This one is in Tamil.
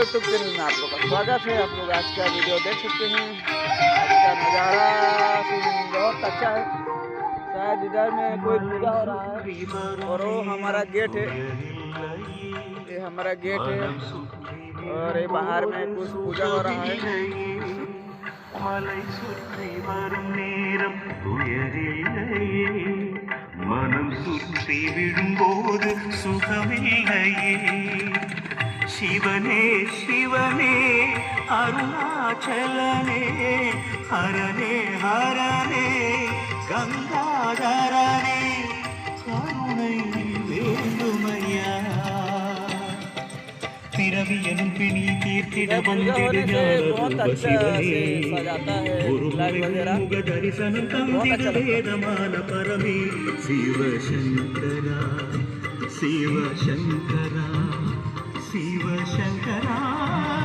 यूट्यूब चैनल में आप लोग का स्वागत है। आप लोग आज का वीडियो देख सकते हैं। आज का नज़ारा बहुत अच्छा है। शायद इधर में कोई पूजा हो रहा है और वो हमारा गेट है। ये हमारा गेट है और ये बाहर में कुछ पूजा हो रहा है। மலை சுற்றி வரும் நேரம் துயரில்லையே, மனம் சுற்றி விடும்போது சுகமில்லையே. சிவனே சிவனே அருணாச்சலனே, ஹரனே ஹரனே கங்காதரனே, கருணை வேண்டுமையா. பிறவி எனும் பிணி தீர்த்திட வந்திடு ஞான சிவனே, ஒரு முக தரிசனம் தந்திடு வேதமான பரமே. சிவசங்கரா சிவசங்கரா சிவசங்கரா.